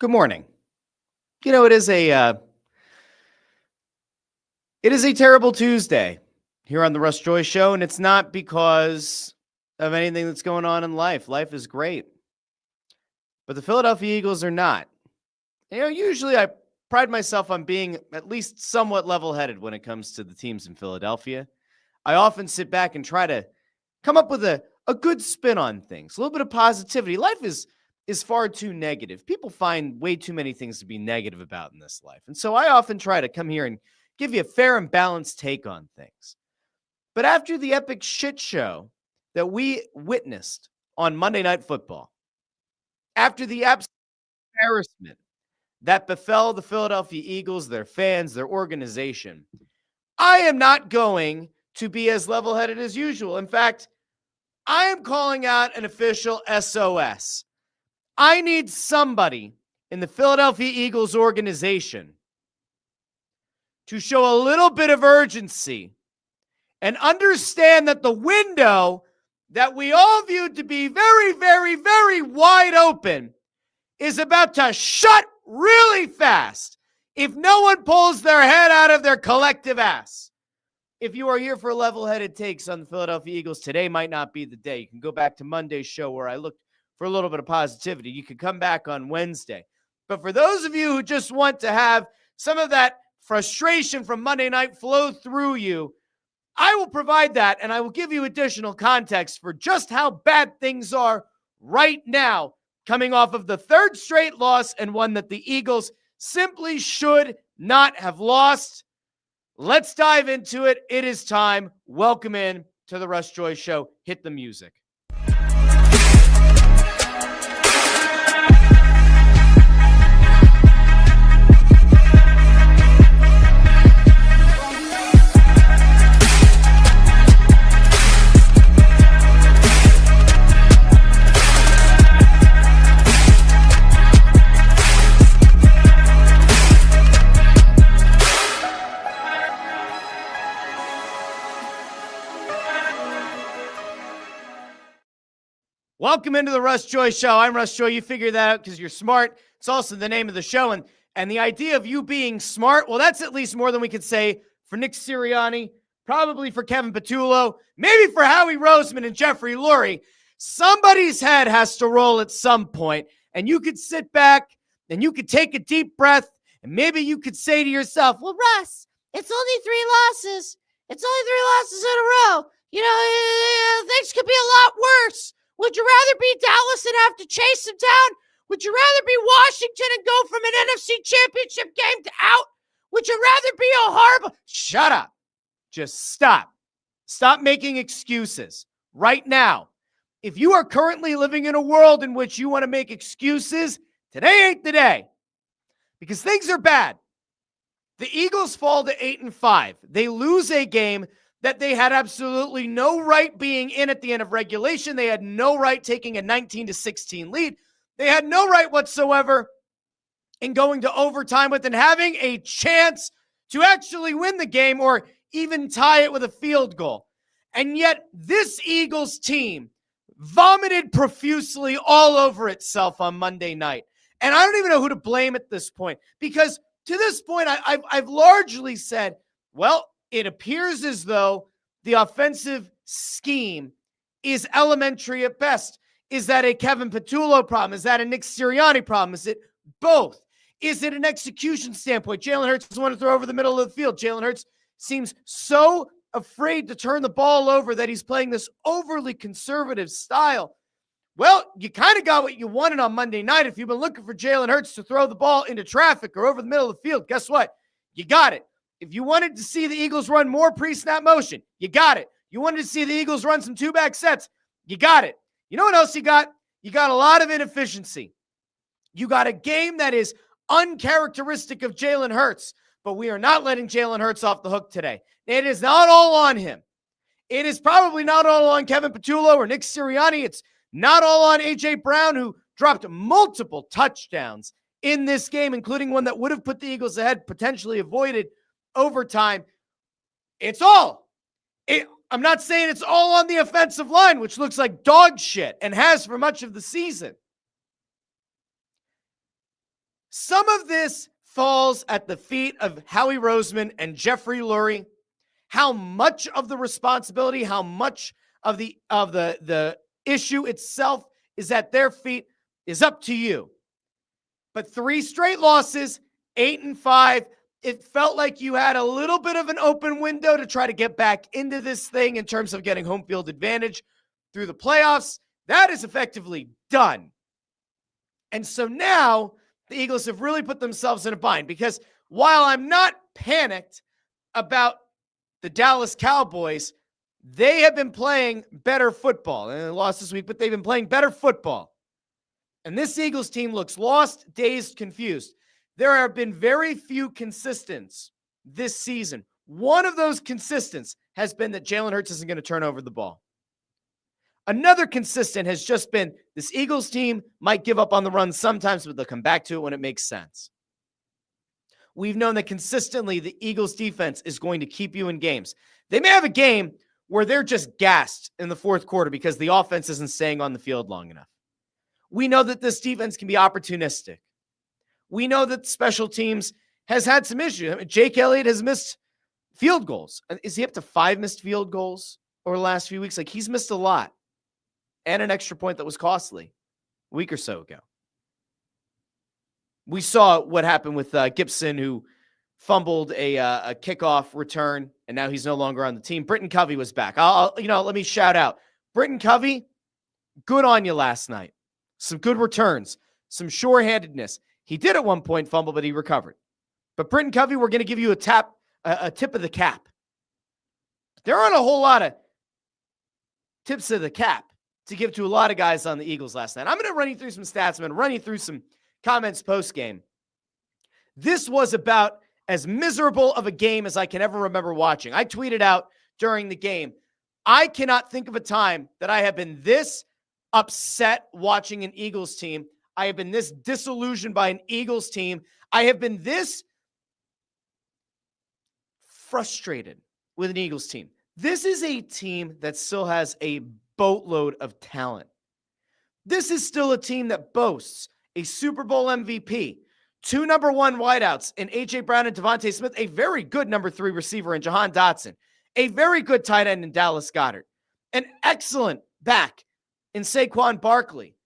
Good morning. It is a terrible Tuesday here on the Russ Joy Show, and it's not because of anything that's going on in life. Life is great, but the Philadelphia Eagles are not. Usually I pride myself on being at least somewhat level-headed when it comes to the teams in Philadelphia. I often sit back and try to come up with a good spin on things, a little bit of positivity. Life is far too negative. People find way too many things to be negative about in this life. And so I often try to come here and give you a fair and balanced take on things. But after the epic shit show that we witnessed on Monday Night Football, after the absolute embarrassment that befell the Philadelphia Eagles, their fans, their organization, I am not going to be as level-headed as usual. In fact, I am calling out an official SOS. I need somebody in the Philadelphia Eagles organization to show a little bit of urgency and understand that the window that we all viewed to be very, very, very wide open is about to shut really fast if no one pulls their head out of their collective ass. If you are here for level-headed takes on the Philadelphia Eagles, today might not be the day. You can go back to Monday's show where I looked for a little bit of positivity. You could come back on Wednesday. But for those of you who just want to have some of that frustration from Monday night flow through you, I will provide that, and I will give you additional context for just how bad things are right now, coming off of the third straight loss and one that the Eagles simply should not have lost. Let's dive into it. It is time. Welcome in to the Russ Joy Show. Hit the music. Welcome into the Russ Joy Show. I'm Russ Joy. You figure that out because you're smart. It's also the name of the show. And the idea of you being smart, well, that's at least more than we could say for Nick Sirianni, probably for Kevin Patullo, maybe for Howie Roseman and Jeffrey Lurie. Somebody's head has to roll at some point, and you could sit back and you could take a deep breath, and maybe you could say to yourself, well, Russ, it's only 3 losses. It's only 3 losses in a row. Things could be a lot worse. Would you rather be Dallas and have to chase them down? Would you rather be Washington and go from an NFC championship game to out? Would you rather be a horrible... Shut up. Just stop. Stop making excuses right now. If you are currently living in a world in which you want to make excuses, today ain't the day. Because things are bad. The Eagles fall to 8-5. They lose a game that they had absolutely no right being in at the end of regulation. They had no right taking a 19-16 lead. They had no right whatsoever in going to overtime with and having a chance to actually win the game or even tie it with a field goal. And yet this Eagles team vomited profusely all over itself on Monday night. And I don't even know who to blame at this point, because to this point, I've largely said, well, it appears as though the offensive scheme is elementary at best. Is that a Kevin Patullo problem? Is that a Nick Sirianni problem? Is it both? Is it an execution standpoint? Jalen Hurts doesn't want to throw over the middle of the field. Jalen Hurts seems so afraid to turn the ball over that he's playing this overly conservative style. Well, you kind of got what you wanted on Monday night. If you've been looking for Jalen Hurts to throw the ball into traffic or over the middle of the field, guess what? You got it. If you wanted to see the Eagles run more pre-snap motion, you got it. You wanted to see the Eagles run some two-back sets, you got it. You know what else you got? You got a lot of inefficiency. You got a game that is uncharacteristic of Jalen Hurts, but we are not letting Jalen Hurts off the hook today. It is not all on him. It is probably not all on Kevin Patullo or Nick Sirianni. It's not all on A.J. Brown, who dropped multiple touchdowns in this game, including one that would have put the Eagles ahead, potentially avoided overtime. I'm not saying it's all on the offensive line, which looks like dog shit and has for much of the season. Some of this falls at the feet of Howie Roseman and Jeffrey Lurie. How much of the responsibility, how much of the issue itself is at their feet is up to you. But 3 straight losses, 8-5. It felt like you had a little bit of an open window to try to get back into this thing in terms of getting home field advantage through the playoffs. That is effectively done. And so now the Eagles have really put themselves in a bind, because while I'm not panicked about the Dallas Cowboys, they have been playing better football. And they lost this week, but they've been playing better football. And this Eagles team looks lost, dazed, confused. There have been very few consistents this season. One of those consistents has been that Jalen Hurts isn't going to turn over the ball. Another consistent has just been this Eagles team might give up on the run sometimes, but they'll come back to it when it makes sense. We've known that consistently the Eagles defense is going to keep you in games. They may have a game where they're just gassed in the fourth quarter because the offense isn't staying on the field long enough. We know that this defense can be opportunistic. We know that special teams has had some issues. I mean, Jake Elliott has missed field goals. Is he up to 5 missed field goals over the last few weeks? Like, he's missed a lot. And an extra point that was costly a week or so ago. We saw what happened with Gibson, who fumbled a kickoff return, and now he's no longer on the team. Britton Covey was back. Let me shout out. Britton Covey, good on you last night. Some good returns, some sure-handedness. He did at one point fumble, but he recovered. But Britton Covey, we're going to give you a tip of the cap. There aren't a whole lot of tips of the cap to give to a lot of guys on the Eagles last night. I'm going to run you through some stats. I'm going to run you through some comments post-game. This was about as miserable of a game as I can ever remember watching. I tweeted out during the game, I cannot think of a time that I have been this upset watching an Eagles team. I have been this disillusioned by an Eagles team. I have been this frustrated with an Eagles team. This is a team that still has a boatload of talent. This is still a team that boasts a Super Bowl MVP, 2 number 1 wideouts in A.J. Brown and Devontae Smith, a very good number 3 receiver in Jahan Dotson, a very good tight end in Dallas Goedert, an excellent back in Saquon Barkley.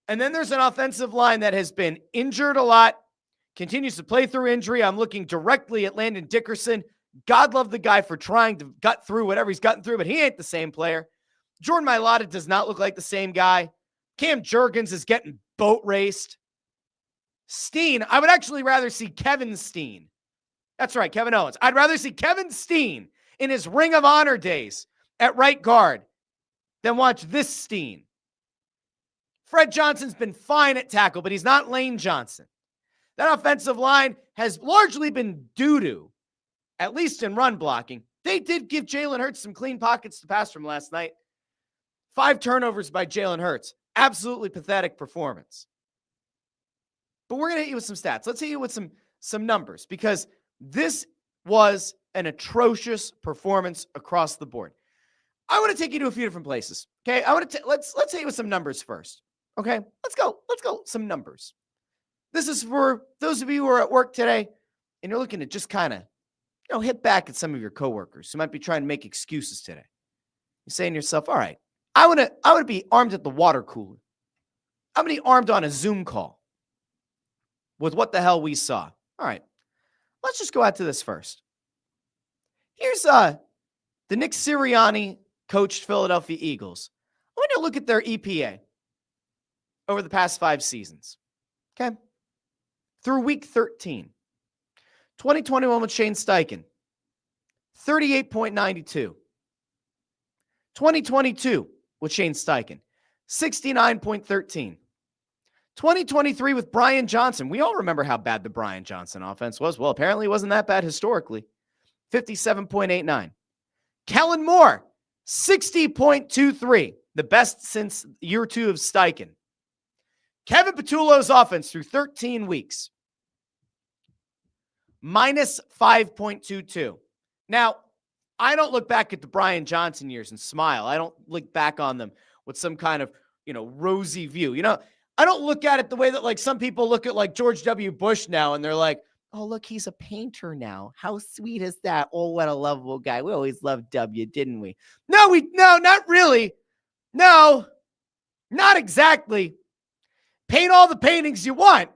And then there's an offensive line that has been injured a lot, continues to play through injury. I'm looking directly at Landon Dickerson. God love the guy for trying to gut through whatever he's gotten through, but he ain't the same player. Jordan Mailata does not look like the same guy. Cam Jurgens is getting boat raced. Steen, I would actually rather see Kevin Steen. That's right, Kevin Owens. I'd rather see Kevin Steen in his Ring of Honor days at right guard than watch this Steen. Fred Johnson's been fine at tackle, but he's not Lane Johnson. That offensive line has largely been doo-doo, at least in run blocking. They did give Jalen Hurts some clean pockets to pass from last night. 5 turnovers by Jalen Hurts. Absolutely pathetic performance. But we're going to hit you with some stats. Let's hit you with some numbers, because this was an atrocious performance across the board. I want to take you to a few different places. Okay, let's hit you with some numbers first. Okay, let's go some numbers. This is for those of you who are at work today and you're looking to just kind of, hit back at some of your coworkers who might be trying to make excuses today. You're saying to yourself, all right, I want to be armed at the water cooler. I'm going to be armed on a Zoom call with what the hell we saw. All right, let's just go out to this first. Here's the Nick Sirianni coached Philadelphia Eagles. I want to look at their EPA over the past 5 seasons. Okay, through week 13. 2021 with Shane Steichen, 38.92. 2022 with Shane Steichen, 69.13. 2023 with Brian Johnson. We all remember how bad the Brian Johnson offense was. Well, apparently it wasn't that bad historically. 57.89. Kellen Moore, 60.23. The best since year 2 of Steichen. Kevin Patullo's offense through 13 weeks. Minus 5.22. Now, I don't look back at the Brian Johnson years and smile. I don't look back on them with some kind of, rosy view. I don't look at it the way that like some people look at like George W. Bush now, and they're like, oh, look, he's a painter now. How sweet is that? Oh, what a lovable guy. We always loved W, didn't we? No, not really. No, not exactly. Paint all the paintings you want.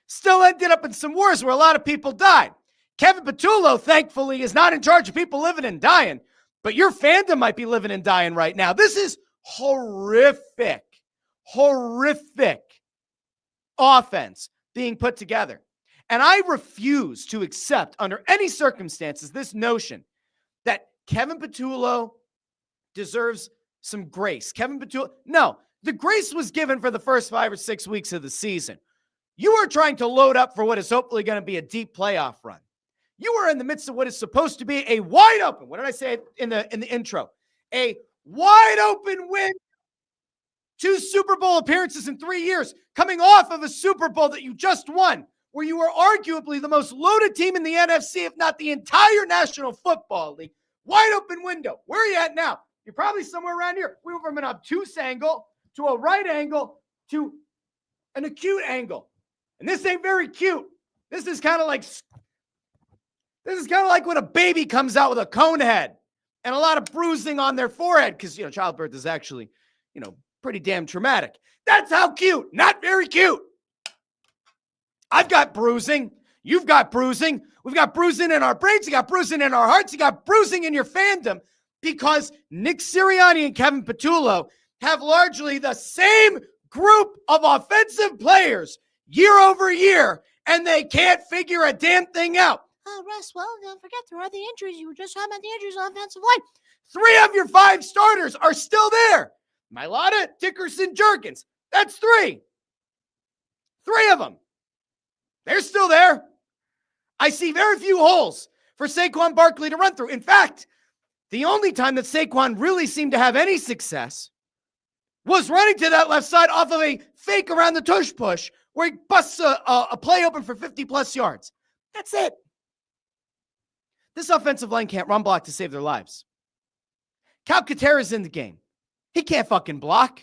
Still ended up in some wars where a lot of people died. Kevin Patullo, thankfully, is not in charge of people living and dying, but your fandom might be living and dying right now. This is horrific offense being put together. And I refuse to accept under any circumstances this notion that Kevin Patullo deserves some grace. No, the grace was given for the first 5 or 6 weeks of the season. You are trying to load up for what is hopefully going to be a deep playoff run. You are in the midst of what is supposed to be a wide open, what did I say in the intro? A wide open win. 2 Super Bowl appearances in 3 years, coming off of a Super Bowl that you just won, where you were arguably the most loaded team in the NFC, if not the entire National Football League. Wide open window. Where are you at now? You're probably somewhere around here. We went from an obtuse angle to a right angle to an acute angle. And this ain't very cute. This is kind of like when a baby comes out with a cone head and a lot of bruising on their forehead because, childbirth is actually, pretty damn traumatic. That's how cute. Not very cute. I've got bruising. You've got bruising. We've got bruising in our brains. You got bruising in our hearts. You got bruising in your fandom because Nick Sirianni and Kevin Patullo have largely the same group of offensive players year over year, and they can't figure a damn thing out. Oh, Russ, well, don't forget there are the injuries. You were just talking about the injuries on offensive line. 3 of your 5 starters are still there. Mailata, Dickerson, Jerkins. That's 3. 3 of them. They're still there. I see very few holes for Saquon Barkley to run through. In fact, the only time that Saquon really seemed to have any success was running to that left side off of a fake around the tush push where he busts a play open for 50-plus yards. That's it. This offensive line can't run block to save their lives. Cal Katera's in the game. He can't fucking block.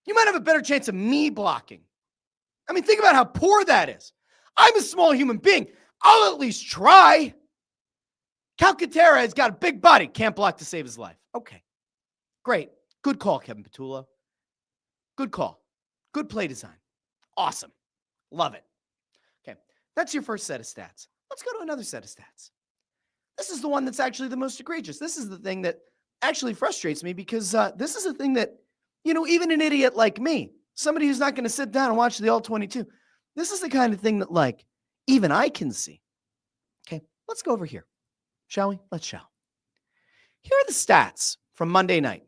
You might have a better chance of me blocking. I mean, think about how poor that is. I'm a small human being. I'll at least try. Cal Katera has got a big body. Can't block to save his life. Okay. Great. Good call, Kevin Patullo. Good call. Good play design. Awesome. Love it. Okay. That's your first set of stats. Let's go to another set of stats. This is the one that's actually the most egregious. This is the thing that actually frustrates me because this is a thing that, even an idiot like me, somebody who's not going to sit down and watch the All-22, this is the kind of thing that, even I can see. Okay, let's go over here, shall we? Let's shall. Here are the stats from Monday night.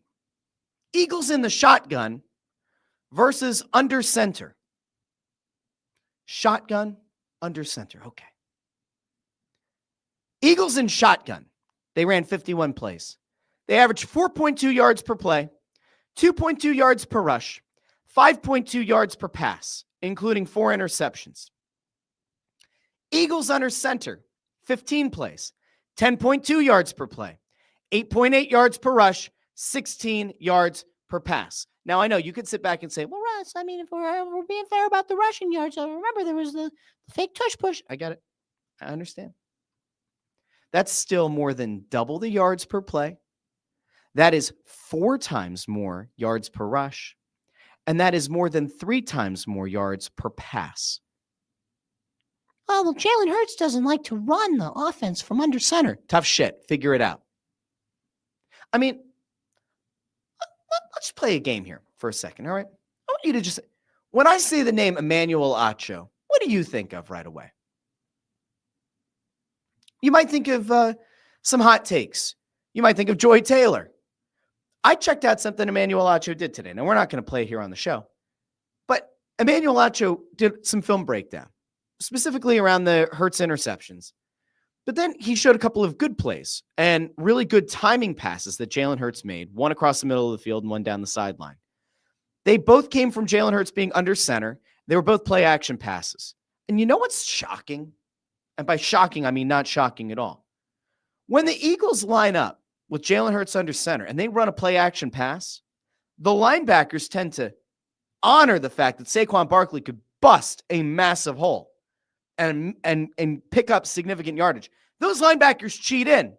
Eagles in the shotgun versus under center. Shotgun, under center. Okay. Eagles in shotgun. They ran 51 plays. They averaged 4.2 yards per play, 2.2 yards per rush, 5.2 yards per pass, including 4 interceptions. Eagles under center, 15 plays, 10.2 yards per play, 8.8 yards per rush, 16 yards per pass. Now, I know you could sit back and say, well, Russ, I mean, if we're being fair about the rushing yards, remember there was the fake tush push. I got it. I understand. That's still more than double the yards per play. That is 4 times more yards per rush. And that is more than 3 times more yards per pass. Oh, well, Jalen Hurts doesn't like to run the offense from under center. Tough shit. Figure it out. I mean, let's play a game here for a second, all right? I want you to just, when I say the name Emmanuel Acho, what do you think of right away? You might think of some hot takes. You might think of Joy Taylor. I checked out something Emmanuel Acho did today. Now, we're not going to play it here on the show, but Emmanuel Acho did some film breakdown, specifically around the Hurts interceptions. But then he showed a couple of good plays and really good timing passes that Jalen Hurts made, one across the middle of the field and one down the sideline. They both came from Jalen Hurts being under center. They were both play action passes. And you know what's shocking? And by shocking, I mean not shocking at all. When the Eagles line up with Jalen Hurts under center and they run a play action pass, the linebackers tend to honor the fact that Saquon Barkley could bust a massive hole and pick up significant yardage. Those linebackers cheat in,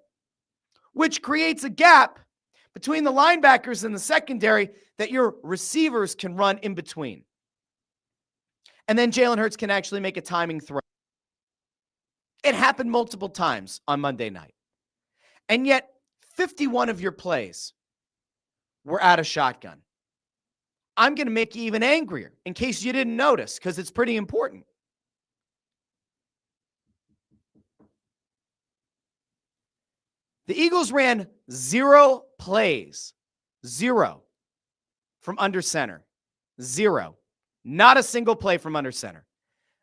which creates a gap between the linebackers and the secondary that your receivers can run in between. And then Jalen Hurts can actually make a timing throw. It happened multiple times on Monday night. And yet, 51 of your plays were out of shotgun. I'm going to make you even angrier in case you didn't notice, because it's pretty important. The Eagles ran 0 plays, 0 from under center, 0. Not a single play from under center.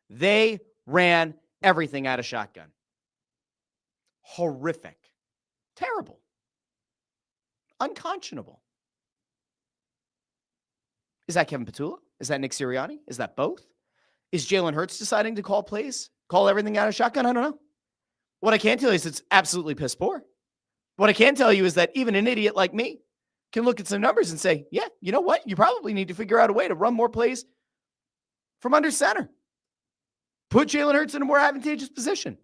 They ran everything out of shotgun. Horrific. Terrible. Unconscionable. Is that Kevin Petula? Is that Nick Sirianni? Is that both? Is Jalen Hurts deciding to call plays? Call everything out of shotgun? I don't know. What I can tell you is it's absolutely piss poor. What I can tell you is that even an idiot like me can look at some numbers and say, yeah, you know what? You probably need to figure out a way to run more plays from under center. Put Jalen Hurts in a more advantageous position.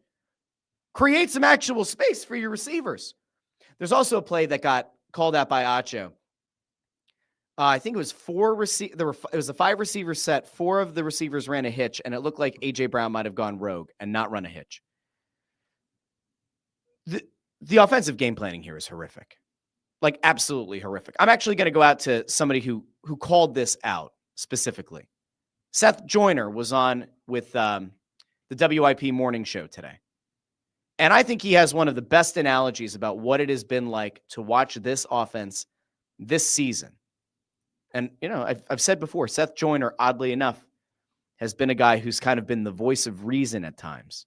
Create some actual space for your receivers. There's also a play that got called out by Acho. I think it was it was a 5-receiver set. 4 of the receivers ran a hitch, and it looked like A.J. Brown might have gone rogue and not run a hitch. The offensive game planning here is horrific. Like, absolutely horrific. I'm actually going to go out to somebody who called this out specifically. Seth Joyner was on with the WIP morning show today. And I think he has one of the best analogies about what it has been like to watch this offense this season. And, you know, I've said before, Seth Joyner, oddly enough, has been a guy who's kind of been the voice of reason at times.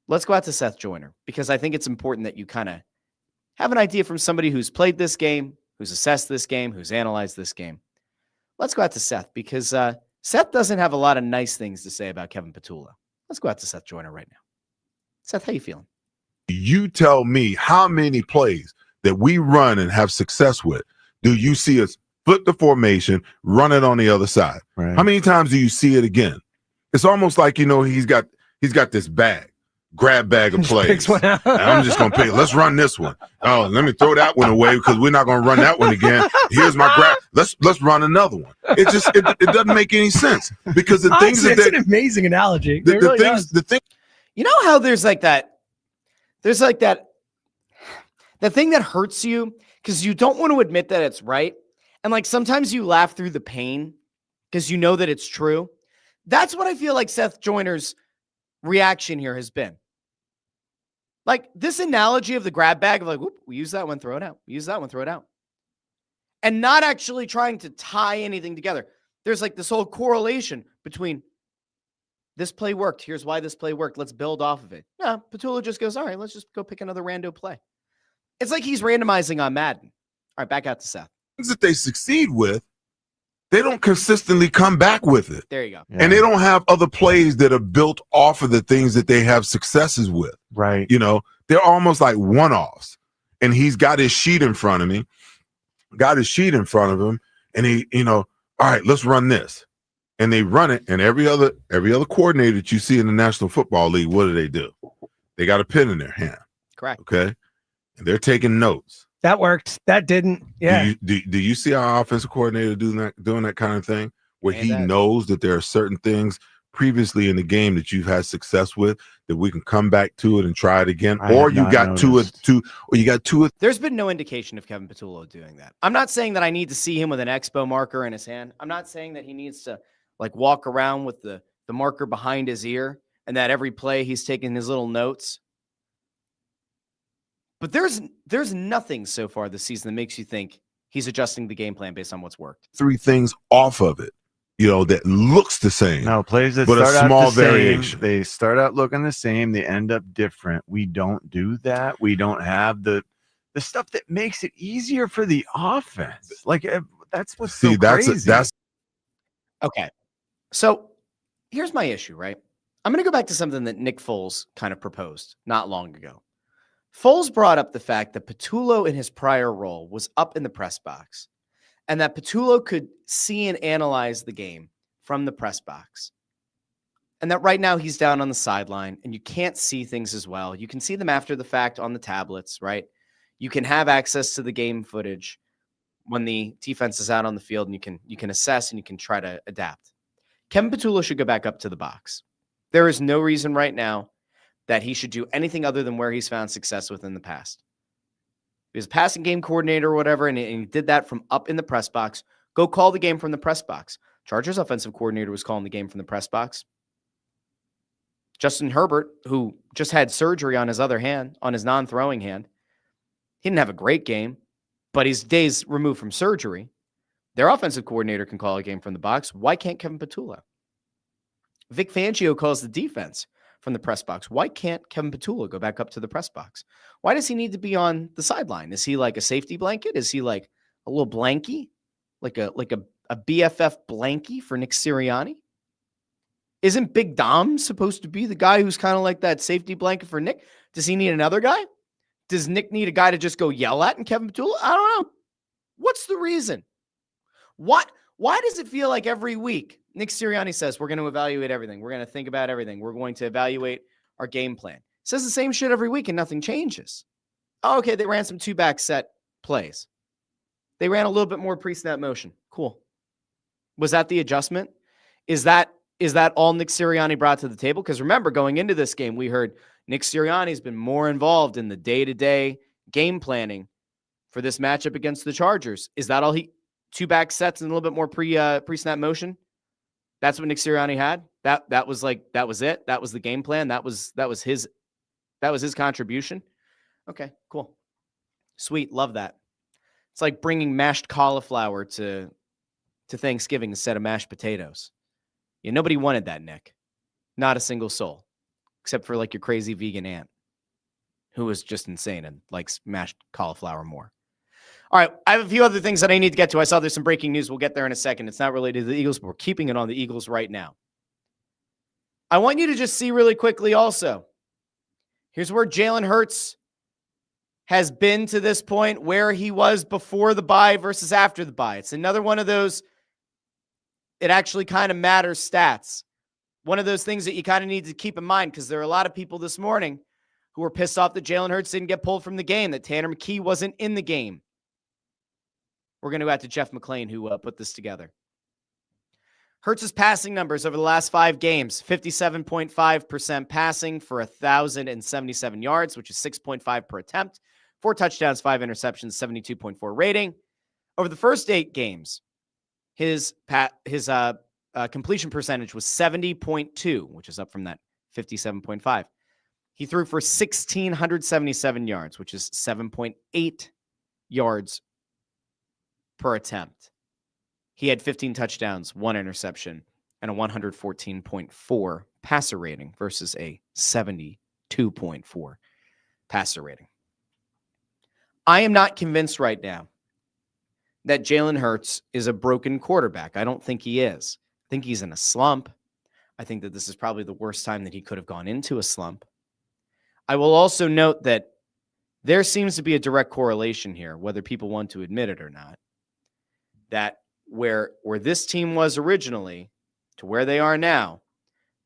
Let's go out to Seth Joyner, because I think it's important that you kind of have an idea from somebody who's played this game, who's assessed this game, who's analyzed this game. Let's go out to Seth, because Seth doesn't have a lot of nice things to say about Kevin Petula. Let's go out to Seth Joyner right now. Seth, how you feeling? You tell me how many plays that we run and have success with do you see us flip the formation, run it on the other side? Right. How many times do you see it again? It's almost like, you know, he's got this grab bag of plays. And I'm just gonna pick. Let's run this one. Oh, let me throw that one away because we're not gonna run that one again. Here's my grab. Let's run another one. It just it doesn't make any sense, because the things that it's an amazing analogy. The thing. You know how there's like that thing that hurts you because you don't want to admit that it's right. And like sometimes you laugh through the pain because you know that it's true. That's what I feel like Seth Joyner's reaction here has been. Like this analogy of the grab bag of like, whoop, we use that one, throw it out. We use that one, throw it out. And not actually trying to tie anything together. There's like this whole correlation between this play worked. Here's why this play worked. Let's build off of it. No, Petula just goes, all right, let's just go pick another rando play. It's like he's randomizing on Madden. All right, back out to Seth. Things that they succeed with, they don't consistently come back with it. There you go. Yeah. And they don't have other plays that are built off of the things that they have successes with. Right. You know, they're almost like one-offs. And he's got his sheet in front of him, and he, you know, all right, let's run this. And they run it, and every other coordinator that you see in the National Football League, what do? They got a pen in their hand. Correct. Okay. And they're taking notes. That worked. That didn't. Yeah. Do you see our offensive coordinator doing that kind of thing where he knows that there are certain things previously in the game that you've had success with that we can come back to it and try it again? Or you got two. There's been no indication of Kevin Petula doing that. I'm not saying that I need to see him with an expo marker in his hand. I'm not saying that he needs to like walk around with the marker behind his ear and that every play he's taking his little notes. But there's nothing so far this season that makes you think he's adjusting the game plan based on what's worked. 3 things off of it, you know, that looks the same. No, plays that but start a small out the variation. Same, they start out looking the same. They end up different. We don't do that. We don't have the stuff that makes it easier for the offense. Like that's what's so crazy. Okay. So here's my issue, right? I'm going to go back to something that Nick Foles kind of proposed not long ago. Foles brought up the fact that Petula in his prior role was up in the press box and that Patullo could see and analyze the game from the press box. And that right now he's down on the sideline and you can't see things as well. You can see them after the fact on the tablets, right? You can have access to the game footage when the defense is out on the field, and you can assess and you can try to adapt. Kevin Patullo should go back up to the box. There is no reason right now that he should do anything other than where he's found success within the past. He was a passing game coordinator or whatever, and he did that from up in the press box. Go call the game from the press box. Chargers offensive coordinator was calling the game from the press box. Justin Herbert, who just had surgery on his other hand, on his non-throwing hand, he didn't have a great game, but he's days removed from surgery. Their offensive coordinator can call a game from the box. Why can't Kevin Patullo? Vic Fangio calls the defense from the press box. Why can't Kevin Patullo go back up to the press box? Why does he need to be on the sideline? Is he like a safety blanket? Is he like a little blankie? Like a BFF blankie for Nick Sirianni? Isn't Big Dom supposed to be the guy who's kind of like that safety blanket for Nick? Does he need another guy? Does Nick need a guy to just go yell at and Kevin Patullo? I don't know. What's the reason? Why does it feel like every week Nick Sirianni says we're going to evaluate everything. We're going to think about everything. We're going to evaluate our game plan. Says the same shit every week and nothing changes. Oh, okay, they ran some two-back set plays. They ran a little bit more pre-snap motion. Cool. Was that the adjustment? Is that all Nick Sirianni brought to the table? Because remember, going into this game, we heard Nick Sirianni's been more involved in the day-to-day game planning for this matchup against the Chargers. Is that all he... Two-back sets and a little bit more pre-snap motion? That's what Nick Sirianni had? That was it? That was the game plan? That was his contribution? Okay, cool. Sweet, love that. It's like bringing mashed cauliflower to Thanksgiving instead of mashed potatoes. Yeah, nobody wanted that, Nick. Not a single soul. Except for like your crazy vegan aunt who was just insane and likes mashed cauliflower more. All right, I have a few other things that I need to get to. I saw there's some breaking news. We'll get there in a second. It's not related to the Eagles, but we're keeping it on the Eagles right now. I want you to just see really quickly also. Here's where Jalen Hurts has been to this point, where he was before the bye versus after the bye. It's another one of those, it actually kind of matters stats. One of those things that you kind of need to keep in mind, because there are a lot of people this morning who were pissed off that Jalen Hurts didn't get pulled from the game, that Tanner McKee wasn't in the game. We're going to go out to Jeff McClain, who put this together. Hurts' passing numbers over the last 5 games, 57.5% passing for 1,077 yards, which is 6.5 per attempt, 4 touchdowns, 5 interceptions, 72.4 rating. Over the first 8 games, his completion percentage was 70.2, which is up from that 57.5. He threw for 1,677 yards, which is 7.8 yards per attempt. He had 15 touchdowns, 1 interception, and a 114.4 passer rating versus a 72.4 passer rating. I am not convinced right now that Jalen Hurts is a broken quarterback. I don't think he is. I think he's in a slump. I think that this is probably the worst time that he could have gone into a slump. I will also note that there seems to be a direct correlation here, whether people want to admit it or not, that where this team was originally to where they are now,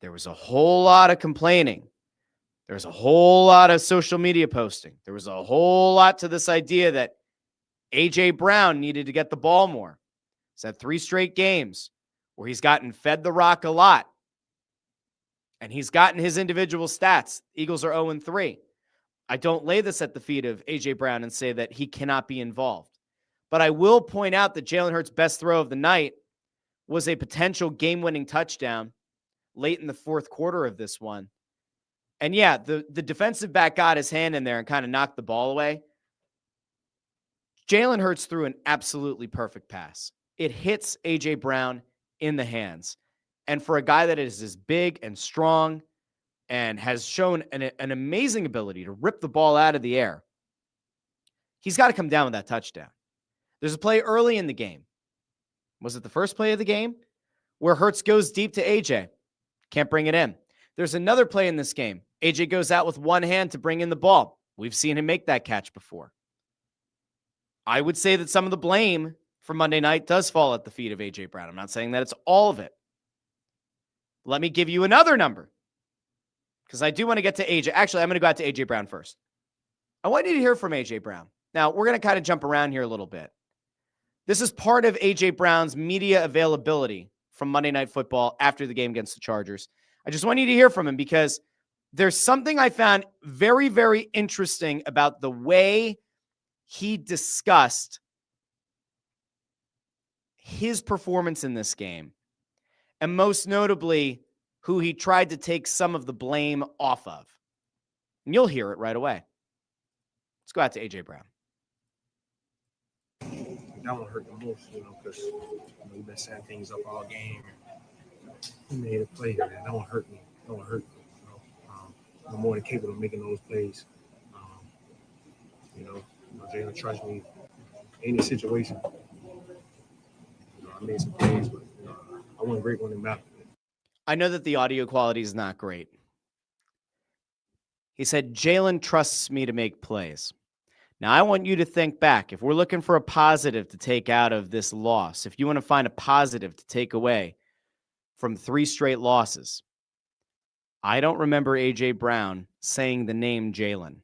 there was a whole lot of complaining. There was a whole lot of social media posting. There was a whole lot to this idea that A.J. Brown needed to get the ball more. He's had 3 straight games where he's gotten fed the rock a lot. And he's gotten his individual stats. Eagles are 0-3. I don't lay this at the feet of A.J. Brown and say that he cannot be involved. But I will point out that Jalen Hurts' best throw of the night was a potential game-winning touchdown late in the 4th quarter of this one. And yeah, the defensive back got his hand in there and kind of knocked the ball away. Jalen Hurts threw an absolutely perfect pass. It hits A.J. Brown in the hands. And for a guy that is as big and strong and has shown an amazing ability to rip the ball out of the air, he's got to come down with that touchdown. There's a play early in the game. Was it the first play of the game? Where Hurts goes deep to AJ. Can't bring it in. There's another play in this game. AJ goes out with one hand to bring in the ball. We've seen him make that catch before. I would say that some of the blame from Monday night does fall at the feet of A.J. Brown. I'm not saying that it's all of it. Let me give you another number, because I do want to get to A.J. Actually, I'm going to go out to A.J. Brown first. I want you to hear from A.J. Brown. Now, we're going to kind of jump around here a little bit. This is part of A.J. Brown's media availability from Monday Night Football after the game against the Chargers. I just want you to hear from him, because there's something I found very, very interesting about the way he discussed his performance in this game, and most notably, who he tried to take some of the blame off of. And you'll hear it right away. Let's go out to A.J. Brown. That one hurt the most, because we've been setting things up all game. He made a play here, man. That one hurt me. That one hurt me. I'm more than capable of making those plays. Jalen trusts me in any situation. I made some plays, but I wasn't great when it mattered. I know that the audio quality is not great. He said, Jalen trusts me to make plays. Now, I want you to think back. If we're looking for a positive to take out of this loss, if you want to find a positive to take away from 3 straight losses, I don't remember A.J. Brown saying the name Jalen.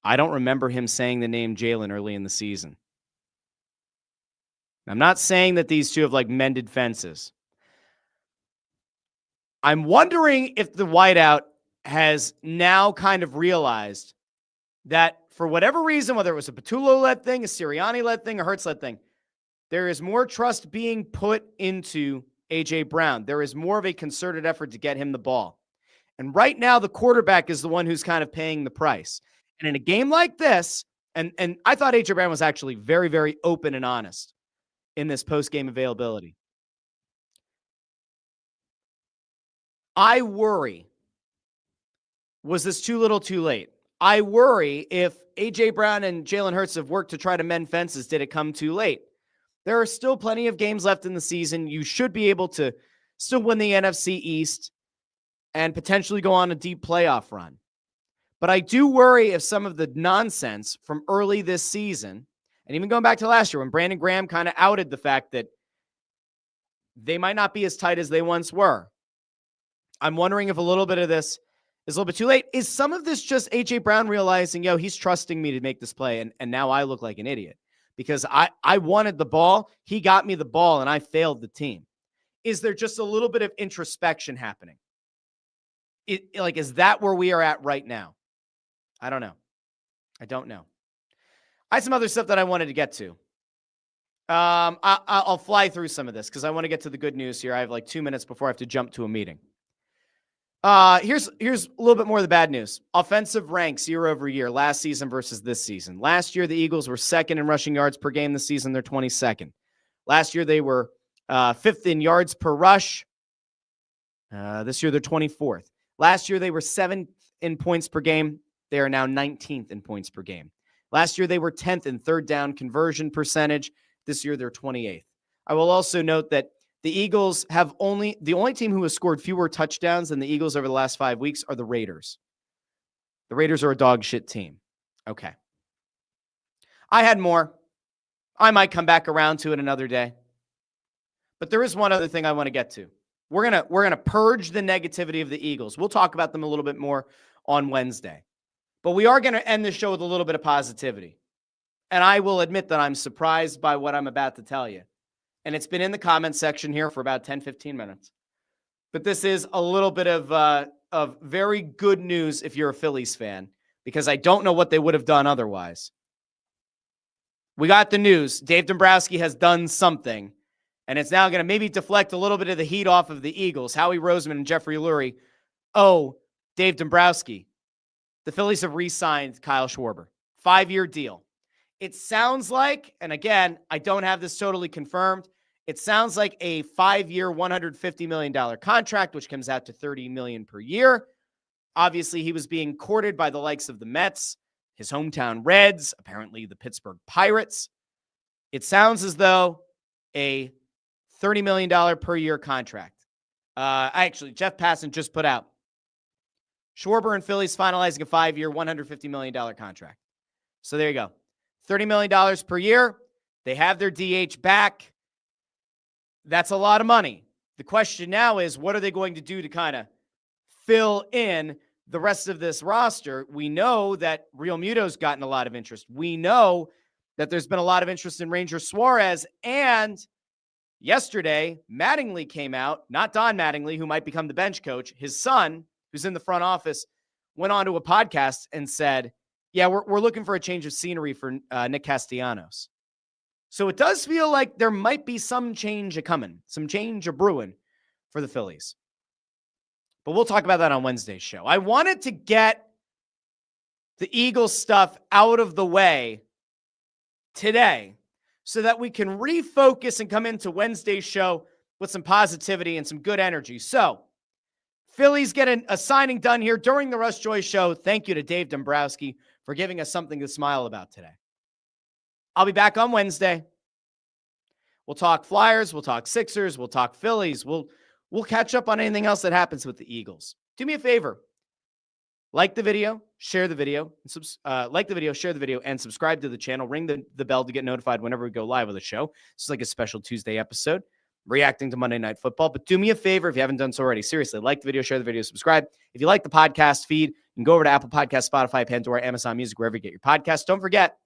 I don't remember him saying the name Jalen early in the season. I'm not saying that these two have mended fences. I'm wondering if the wideout has now kind of realized that for whatever reason, whether it was a Patullo-led thing, a Sirianni-led thing, a Hurts-led thing, there is more trust being put into A.J. Brown. There is more of a concerted effort to get him the ball. And right now, the quarterback is the one who's kind of paying the price. And in a game like this, and I thought A.J. Brown was actually very, very open and honest in this post-game availability. I worry, was this too little too late? I worry if A.J. Brown and Jalen Hurts have worked to try to mend fences, did it come too late? There are still plenty of games left in the season. You should be able to still win the NFC East and potentially go on a deep playoff run. But I do worry if some of the nonsense from early this season, and even going back to last year when Brandon Graham kind of outed the fact that they might not be as tight as they once were. I'm wondering if a little bit of this is a little bit too late. Is some of this just A.J. Brown realizing, he's trusting me to make this play, and now I look like an idiot because I wanted the ball, he got me the ball, and I failed the team? Is there just a little bit of introspection happening? Is that where we are at right now? I don't know. I don't know. I had some other stuff that I wanted to get to. I'll fly through some of this because I want to get to the good news here. I have 2 minutes before I have to jump to a meeting. Here's a little bit more of the bad news. Offensive ranks year over year, last season versus this season. Last year, the Eagles were second in rushing yards per game. This season, they're 22nd. Last year, they were fifth in yards per rush. This year, they're 24th. Last year, they were 7th in points per game. They are now 19th in points per game. Last year, they were 10th in third down conversion percentage. This year, they're 28th. I will also note that the Eagles have the only team who has scored fewer touchdowns than the Eagles over the last 5 weeks are the Raiders. The Raiders are a dog shit team. Okay. I had more. I might come back around to it another day. But there is one other thing I want to get to. We're gonna purge the negativity of the Eagles. We'll talk about them a little bit more on Wednesday. But we are going to end the show with a little bit of positivity. And I will admit that I'm surprised by what I'm about to tell you. And it's been in the comment section here for about 10, 15 minutes. But this is a little bit of very good news if you're a Phillies fan, because I don't know what they would have done otherwise. We got the news. Dave Dombrowski has done something, and it's now going to maybe deflect a little bit of the heat off of the Eagles. Howie Roseman and Jeffrey Lurie. Dave Dombrowski. The Phillies have re-signed Kyle Schwarber. 5-year deal. It sounds like, and again, I don't have this totally confirmed, it sounds like a 5-year, $150 million contract, which comes out to $30 million per year. Obviously, he was being courted by the likes of the Mets, his hometown Reds, apparently the Pittsburgh Pirates. It sounds as though a $30 million per year contract. Actually, Jeff Passan just put out Schwarber and Phillies finalizing a 5-year, $150 million contract. So there you go. $30 million per year. They have their DH back. That's a lot of money. The question now is, what are they going to do to kind of fill in the rest of this roster? We know that Real Muto's gotten a lot of interest. We know that there's been a lot of interest in Ranger Suarez. And yesterday, Mattingly came out, not Don Mattingly, who might become the bench coach. His son, who's in the front office, went on to a podcast and said, yeah, we're looking for a change of scenery for Nick Castellanos. So it does feel like there might be some change a-coming, some change a-brewing for the Phillies. But we'll talk about that on Wednesday's show. I wanted to get the Eagles stuff out of the way today so that we can refocus and come into Wednesday's show with some positivity and some good energy. So, Phillies get a signing done here during the Russ Joy Show. Thank you to Dave Dombrowski for giving us something to smile about today. I'll be back on Wednesday. We'll talk Flyers, we'll talk Sixers, we'll talk Phillies. We'll catch up on anything else that happens with the Eagles. Do me a favor. Like the video, share the video, share the video, and subscribe to the channel. Ring the bell to get notified whenever we go live with a show. It's like a special Tuesday episode, reacting to Monday Night Football. But do me a favor if you haven't done so already. Seriously, like the video, share the video, subscribe. If you like the podcast feed, you can go over to Apple Podcasts, Spotify, Pandora, Amazon Music, wherever you get your podcasts. Don't forget,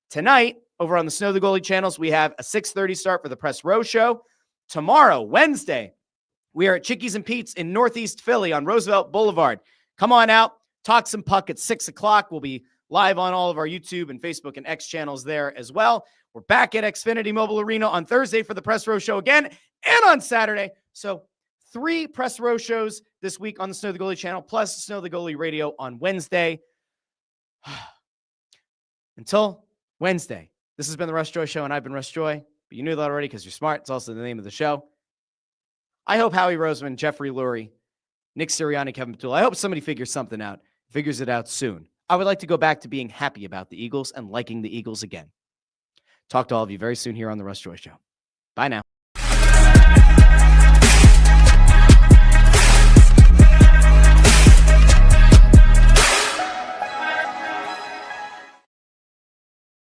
tonight, over on the Snow the Goalie channels, we have a 6:30 start for the Press Row Show. Tomorrow, Wednesday, we are at Chickies and Pete's in Northeast Philly on Roosevelt Boulevard. Come on out, talk some puck at 6 o'clock. We'll be live on all of our YouTube and Facebook and X channels there as well. We're back at Xfinity Mobile Arena on Thursday for the Press Row Show again, and on Saturday. So 3 Press Row shows this week on the Snow the Goalie channel, plus Snow the Goalie Radio on Wednesday. Until Wednesday, this has been the Russ Joy Show, and I've been Russ Joy. But you knew that already because you're smart. It's also the name of the show. I hope Howie Roseman, Jeffrey Lurie, Nick Sirianni, Kevin Petula, I hope somebody figures something out, figures it out soon. I would like to go back to being happy about the Eagles and liking the Eagles again. Talk to all of you very soon here on the Russ Joy Show. Bye now.